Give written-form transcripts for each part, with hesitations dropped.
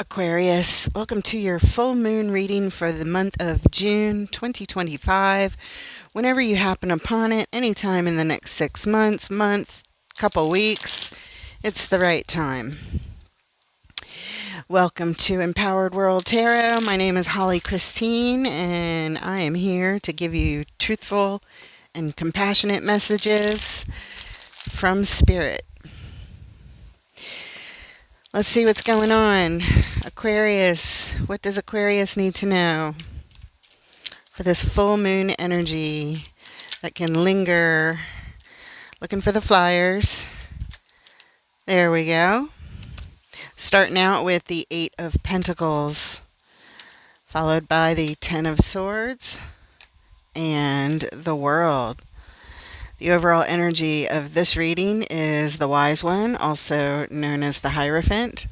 Aquarius, welcome to your full moon reading for the month of June 2025. Whenever you happen upon it, anytime in the next 6 months, couple weeks, it's the right time. Welcome to Empowered World Tarot. My name is Holly Christine, and I am here to give you truthful and compassionate messages from Spirit. Let's see what's going on. Aquarius, what does Aquarius need to know for this full moon energy that can linger? Looking for the flyers. There we go. Starting out with the Eight of Pentacles, followed by the Ten of Swords and the World. The overall energy of this reading is the Wise One, also known as the Hierophant.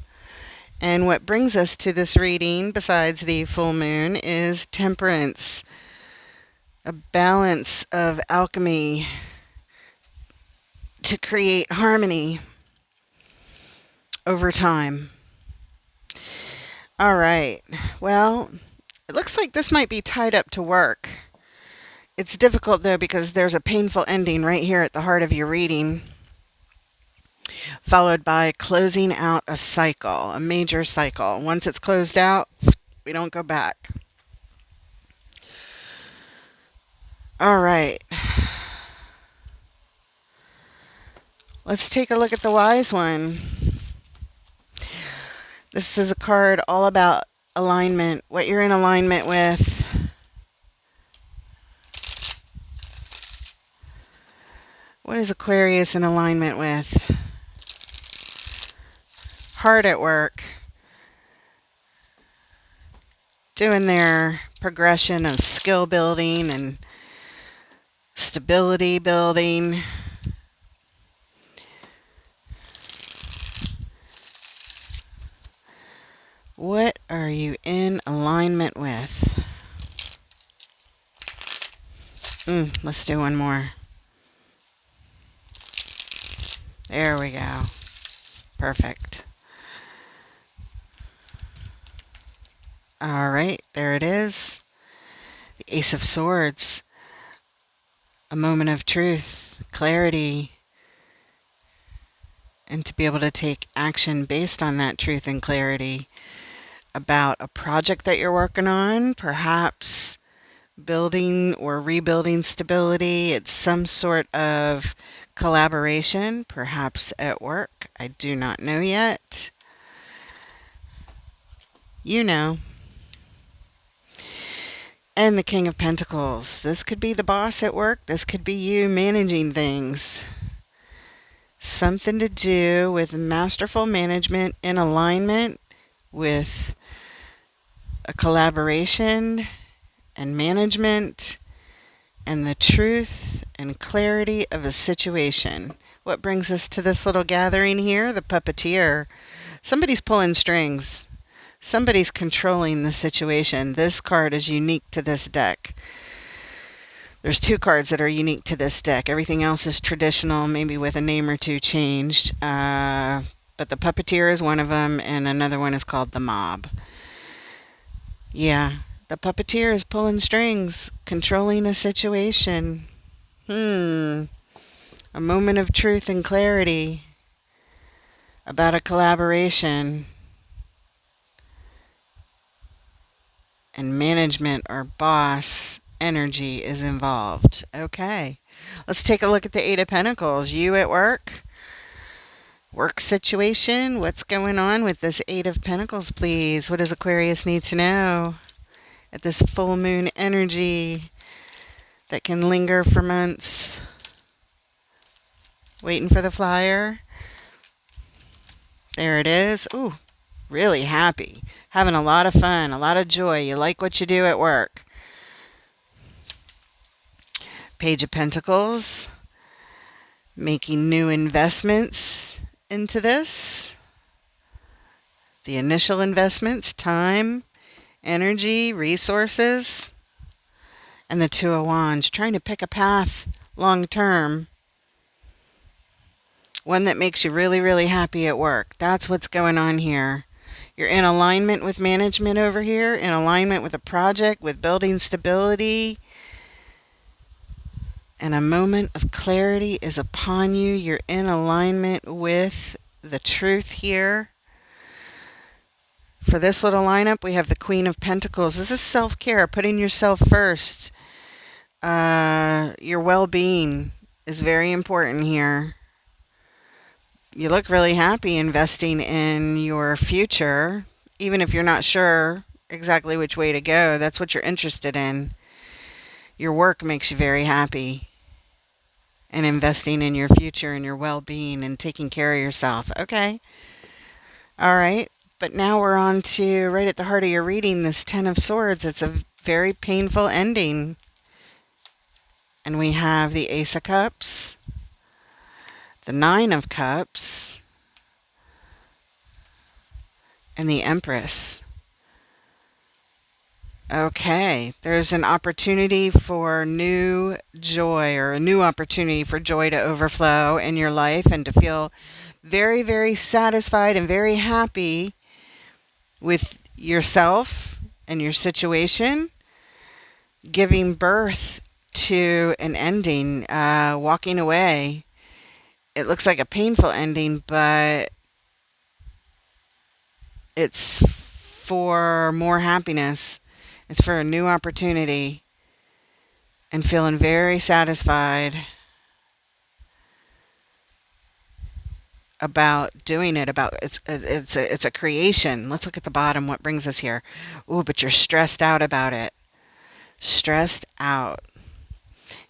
And what brings us to this reading, besides the full moon, is temperance, a balance of alchemy to create harmony over time. All right. Well, it looks like this might be tied up to work. It's difficult, though, because there's a painful ending right here at the heart of your reading, followed by closing out a cycle, a major cycle. Once it's closed out, we don't go back. All right. Let's take a look at the Wise One. This is a card all about alignment, what you're in alignment with. What is Aquarius in alignment with? Hard at work, doing their progression of skill building and stability building. What are you in alignment with? Let's do one more. There we go. Perfect. All right, there it is. The Ace of Swords. A moment of truth, clarity, and to be able to take action based on that truth and clarity about a project that you're working on, perhaps building or rebuilding stability. It's some sort of collaboration, perhaps at work. I do not know yet. You know. And the King of Pentacles. This could be the boss at work. This could be you managing things. Something to do with masterful management in alignment with a collaboration and management and the truth and clarity of a situation. What brings us to this little gathering here? The puppeteer. Somebody's pulling strings. Somebody's controlling the situation. This card is unique to this deck. There's two cards that are unique to this deck. Everything else is traditional, maybe with a name or two changed. But the puppeteer is one of them, and another one is called the mob. Yeah, the puppeteer is pulling strings, controlling a situation. A moment of truth and clarity about a collaboration. And management or boss energy is involved. Okay, let's take a look at the Eight of Pentacles. You at work? Work situation? What's going on with this Eight of Pentacles, please? What does Aquarius need to know at this full moon energy that can linger for months? Waiting for the flyer. There it is. Ooh. Really happy, having a lot of fun, a lot of joy. You like what you do at work. Page of Pentacles, making new investments into this. The initial investments, time, energy, resources. And the Two of Wands, trying to pick a path long term. One that makes you really, really happy at work. That's what's going on here. You're in alignment with management over here, in alignment with a project, with building stability. And a moment of clarity is upon you. You're in alignment with the truth here. For this little lineup, we have the Queen of Pentacles. This is self-care, putting yourself first. Your well-being is very important here. You look really happy investing in your future, even if you're not sure exactly which way to go. That's what you're interested in. Your work makes you very happy. And investing in your future and your well-being and taking care of yourself. Okay. All right. But now we're on to right at the heart of your reading, this Ten of Swords. It's a very painful ending. And we have the Ace of Cups, the Nine of Cups, and the Empress. Okay, there's an opportunity for new joy, or a new opportunity for joy to overflow in your life and to feel very, very satisfied and very happy with yourself and your situation, giving birth to an ending, walking away. It looks like a painful ending, but it's for more happiness. It's for a new opportunity and feeling very satisfied about doing it. About it's a creation. Let's look at the bottom. What brings us here? Ooh, but you're stressed out about it. Stressed out.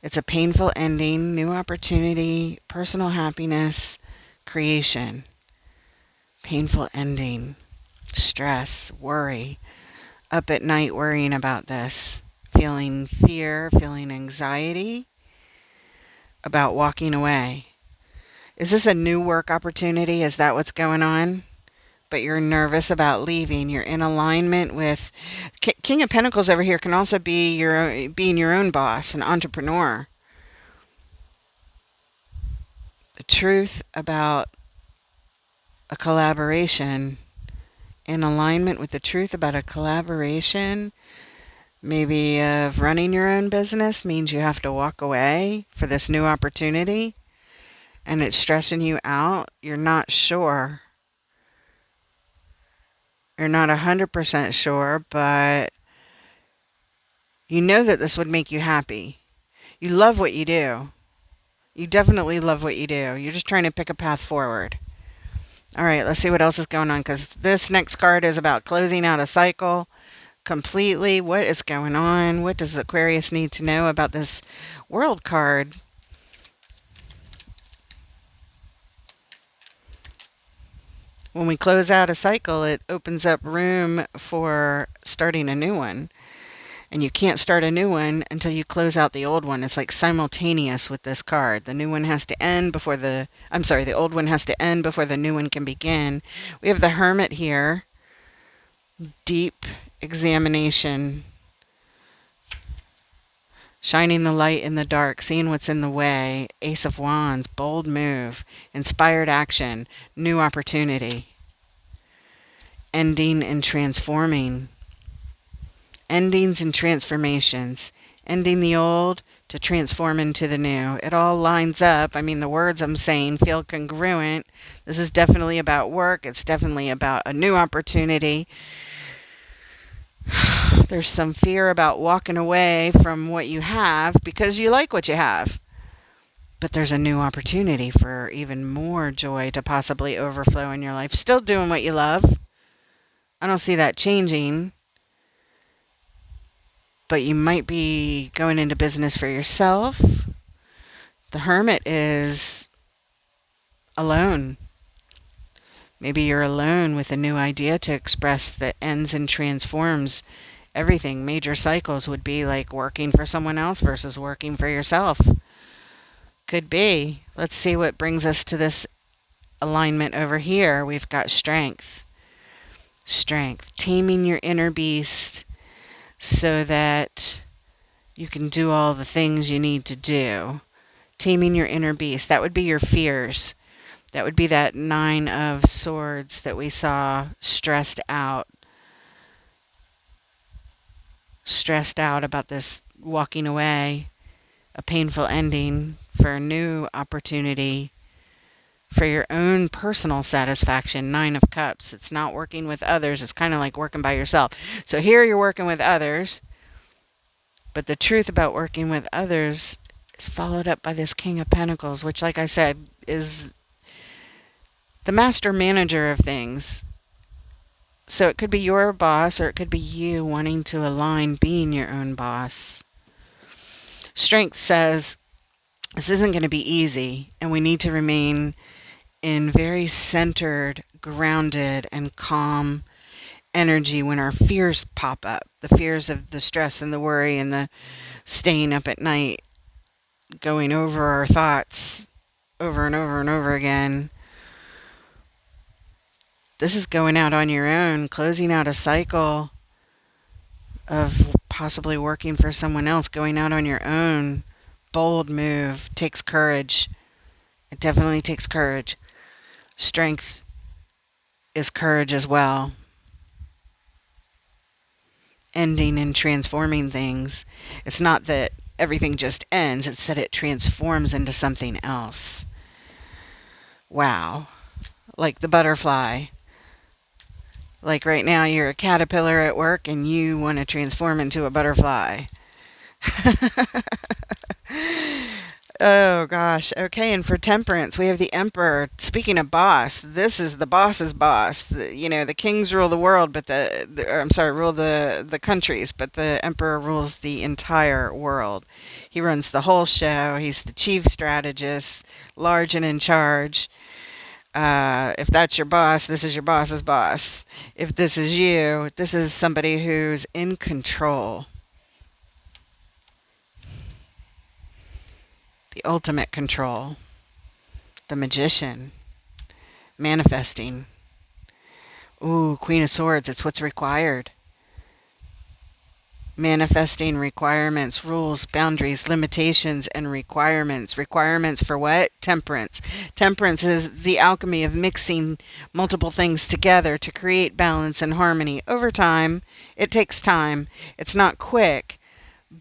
It's a painful ending, new opportunity, personal happiness, creation. Painful ending, stress, worry. Up at night worrying about this, feeling fear, feeling anxiety about walking away. Is this a new work opportunity? Is that what's going on? But you're nervous about leaving. You're in alignment with King of Pentacles over here. Can also be being your own boss, an entrepreneur. The truth about a collaboration, in alignment with the truth about a collaboration, maybe of running your own business, means you have to walk away for this new opportunity and it's stressing you out. You're not sure. You're not 100% sure, but you know that this would make you happy. You love what you do. You definitely love what you do. You're just trying to pick a path forward. All right, let's see what else is going on, because this next card is about closing out a cycle completely. What is going on? What does Aquarius need to know about this World card? When we close out a cycle, it opens up room for starting a new one. And you can't start a new one until you close out the old one. It's like simultaneous with this card. The new one has to end before the old one has to end before the new one can begin. We have the Hermit here. Deep examination. Shining the light in the dark, seeing what's in the way. Ace of Wands, bold move, inspired action, new opportunity. Ending and transforming. Endings and transformations. Ending the old to transform into the new. It all lines up. I mean, the words I'm saying feel congruent. This is definitely about work. It's definitely about a new opportunity. There's some fear about walking away from what you have because you like what you have. But there's a new opportunity for even more joy to possibly overflow in your life. Still doing what you love. I don't see that changing. But you might be going into business for yourself. The Hermit is alone. Maybe you're alone with a new idea to express that ends and transforms everything. Major cycles would be like working for someone else versus working for yourself. Could be. Let's see what brings us to this alignment over here. We've got strength. Strength. Taming your inner beast so that you can do all the things you need to do. Taming your inner beast. That would be your fears. That would be that Nine of Swords that we saw, stressed out about this walking away, a painful ending for a new opportunity for your own personal satisfaction. Nine of Cups. It's not working with others. It's kind of like working by yourself. So here you're working with others, but the truth about working with others is followed up by this King of Pentacles, which, like I said, is the master manager of things. So it could be your boss, or it could be you wanting to align being your own boss. Strength says this isn't going to be easy, and we need to remain in very centered, grounded, and calm energy when our fears pop up. The fears of the stress and the worry and the staying up at night, going over our thoughts over and over and over again. This is going out on your own, closing out a cycle of possibly working for someone else, going out on your own. Bold move, takes courage. It definitely takes courage. Strength is courage as well. Ending and transforming things. It's not that everything just ends, it's that it transforms into something else. Wow. Like the butterfly. Like right now, you're a caterpillar at work and you want to transform into a butterfly. Oh gosh. Okay, and for temperance, we have the Emperor. Speaking of boss, this is the boss's boss. The kings rule the world, but rule the countries, but the Emperor rules the entire world. He runs the whole show. He's the chief strategist, large and in charge. If that's your boss, this is your boss's boss. If this is you, this is somebody who's in control. The ultimate control. The Magician. Manifesting. Ooh, Queen of Swords. It's what's required. Manifesting requirements, rules, boundaries, limitations, and requirements. Requirements for what? Temperance. Temperance is the alchemy of mixing multiple things together to create balance and harmony. Over time, it takes time. It's not quick,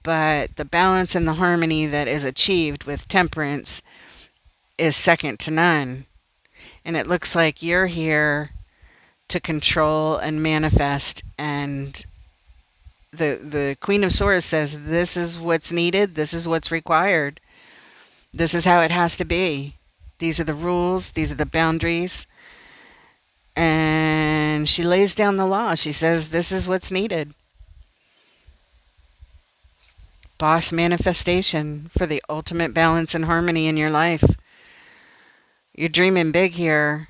but the balance and the harmony that is achieved with temperance is second to none. And it looks like you're here to control and manifest, and the Queen of Swords says this is what's needed, this is what's required, this is how it has to be. These are the rules, these are the boundaries. And she lays down the law. She says this is what's needed. Boss manifestation for the ultimate balance and harmony in your life. You're dreaming big here.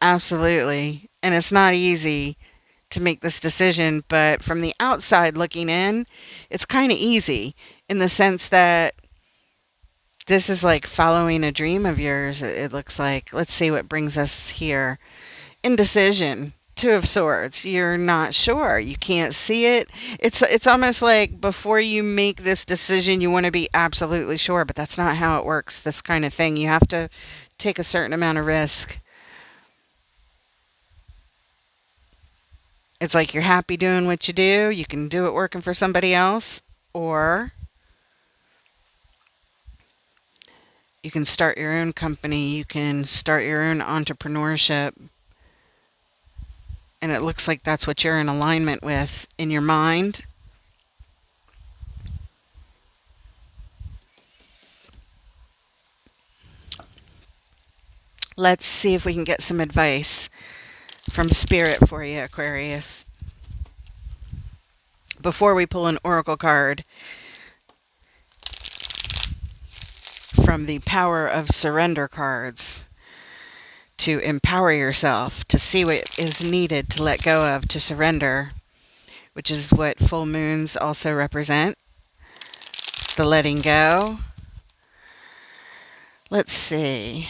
Absolutely. And it's not easy to make this decision, but from the outside looking in, it's kind of easy in the sense that this is like following a dream of yours. It looks like. Let's see what brings us here. Indecision. Two of Swords. You're not sure. You can't see it. It's almost like before you make this decision, you want to be absolutely sure, but that's not how it works. This kind of thing. You have to take a certain amount of risk. It's like you're happy doing what you do. You can do it working for somebody else, or you can start your own company. You can start your own entrepreneurship. And it looks like that's what you're in alignment with in your mind. Let's see if we can get some advice from Spirit for you, Aquarius. Before we pull an oracle card from the Power of Surrender cards to empower yourself, to see what is needed to let go of, to surrender, which is what full moons also represent. The letting go. Let's see.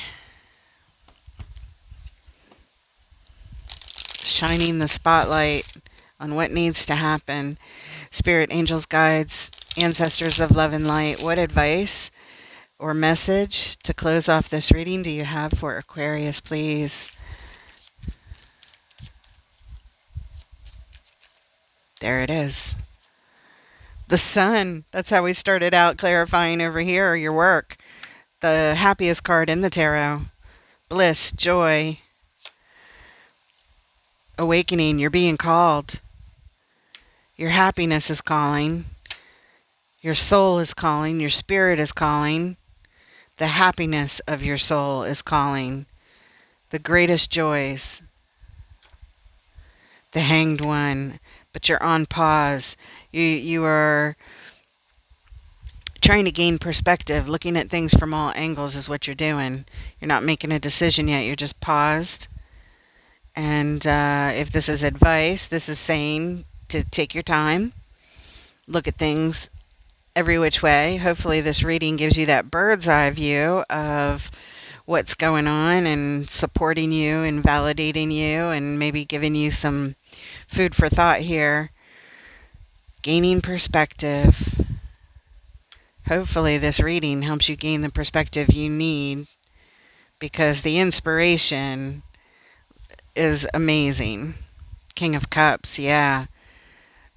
Shining the spotlight on what needs to happen. Spirit, angels, guides, ancestors of love and light, what advice or message to close off this reading do you have for Aquarius, please? There it is. The sun. That's how we started out clarifying over here, your work. The happiest card in the tarot. Bliss, joy, awakening. You're being called. Your happiness is calling. Your soul is calling. Your spirit is calling. The happiness of your soul is calling. The greatest joys. The Hanged One. But you're on pause. You are trying to gain perspective. Looking at things from all angles is what you're doing. You're not making a decision yet. You're just paused. And if this is advice, this is saying to take your time. Look at things every which way. Hopefully this reading gives you that bird's eye view of what's going on and supporting you and validating you and maybe giving you some food for thought here. Gaining perspective. Hopefully this reading helps you gain the perspective you need, because the inspiration is amazing. King of Cups, yeah.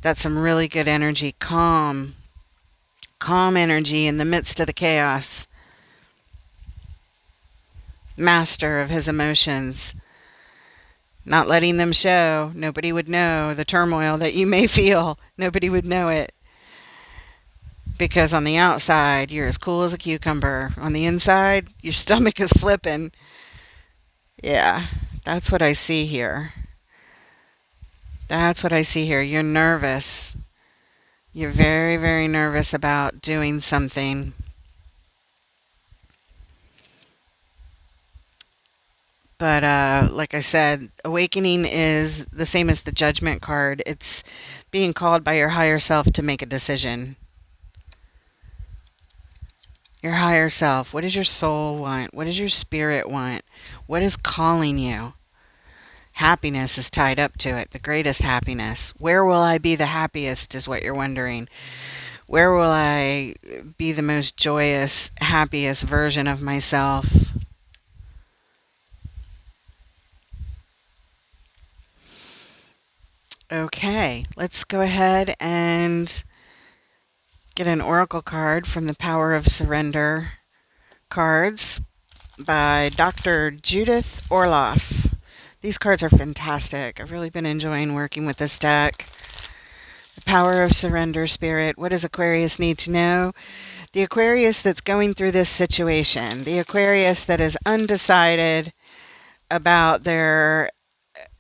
That's some really good energy. Calm energy in the midst of the chaos. Master of his emotions. Not letting them show. Nobody would know the turmoil that you may feel. Nobody would know it. Because on the outside, you're as cool as a cucumber. On the inside, your stomach is flipping. Yeah, that's what I see here. That's what I see here. You're nervous. You're very, very nervous about doing something. But like I said, awakening is the same as the Judgment card. It's being called by your higher self to make a decision. Your higher self. What does your soul want? What does your spirit want? What is calling you? Happiness is tied up to it, the greatest happiness. Where will I be the happiest is what you're wondering. Where will I be the most joyous, happiest version of myself? Okay, let's go ahead and get an oracle card from the Power of Surrender cards by Dr. Judith Orloff. These cards are fantastic. I've really been enjoying working with this deck. The Power of Surrender, Spirit. What does Aquarius need to know? The Aquarius that's going through this situation. The Aquarius that is undecided about their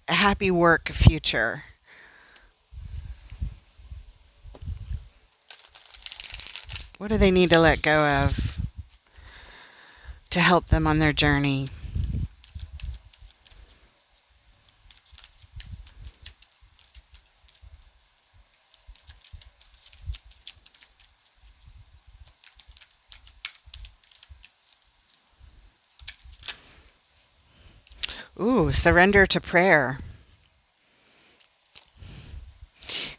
happy work future. What do they need to let go of to help them on their journey? Ooh, surrender to prayer.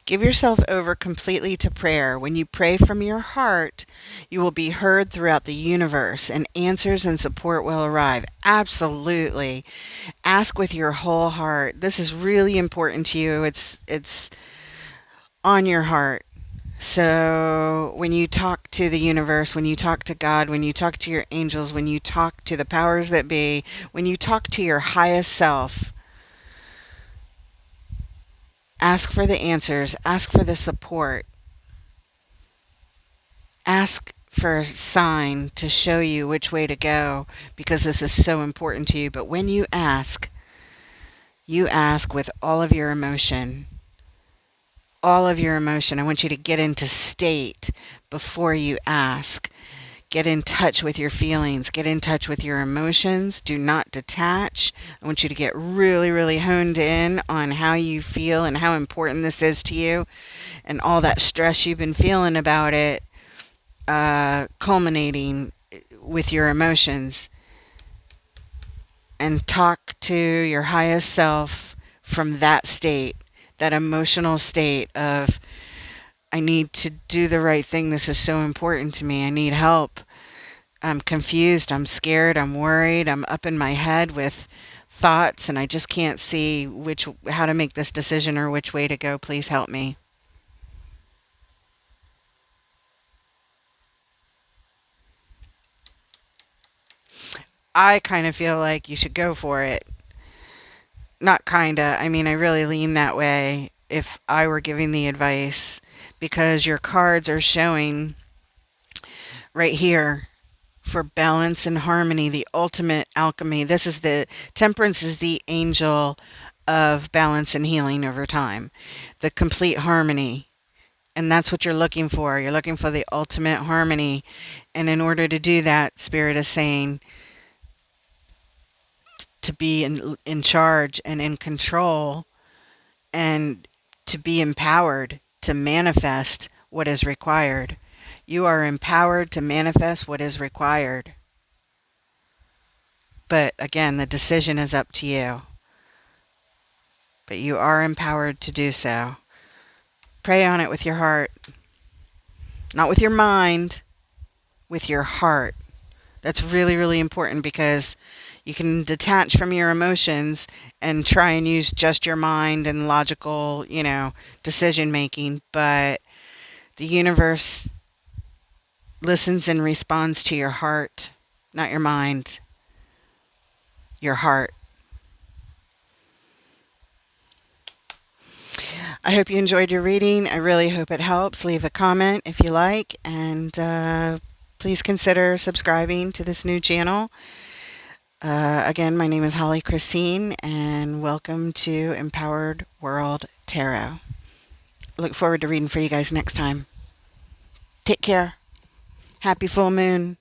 Give yourself over completely to prayer. When you pray from your heart, you will be heard throughout the universe, and answers and support will arrive. Absolutely. Ask with your whole heart. This is really important to you. It's on your heart. So when you talk to the universe, when you talk to God, when you talk to your angels, when you talk to the powers that be, when you talk to your highest self, ask for the answers, ask for the support, ask for a sign to show you which way to go, because this is so important to you. But when you ask with all of your emotion. All of your emotion. I want you to get into state before you ask. Get in touch with your feelings. Get in touch with your emotions. Do not detach. I want you to get really, really honed in on how you feel and how important this is to you, and all that stress you've been feeling about it, culminating with your emotions. And talk to your highest self from that state, that emotional state of, I need to do the right thing. This is so important to me. I need help. I'm confused, I'm scared, I'm worried, I'm up in my head with thoughts, and I just can't see how to make this decision or which way to go. Please help me. I kind of feel like you should go for it. Not kinda. I mean, I really lean that way if I were giving the advice, because your cards are showing right here for balance and harmony, the ultimate alchemy. This is the Temperance is the angel of balance and healing over time, the complete harmony. And that's what you're looking for. You're looking for the ultimate harmony. And in order to do that, Spirit is saying to be in charge and in control, and to be empowered to manifest what is required. You are empowered to manifest what is required. But again, the decision is up to you. But you are empowered to do so. Pray on it with your heart, not with your mind, with your heart. That's really, really important, because you can detach from your emotions and try and use just your mind and logical, decision making. But the universe listens and responds to your heart, not your mind, your heart. I hope you enjoyed your reading. I really hope it helps. Leave a comment if you like, and please consider subscribing to this new channel. Again, my name is Holly Christine, and welcome to Empowered World Tarot. Look forward to reading for you guys next time. Take care. Happy full moon.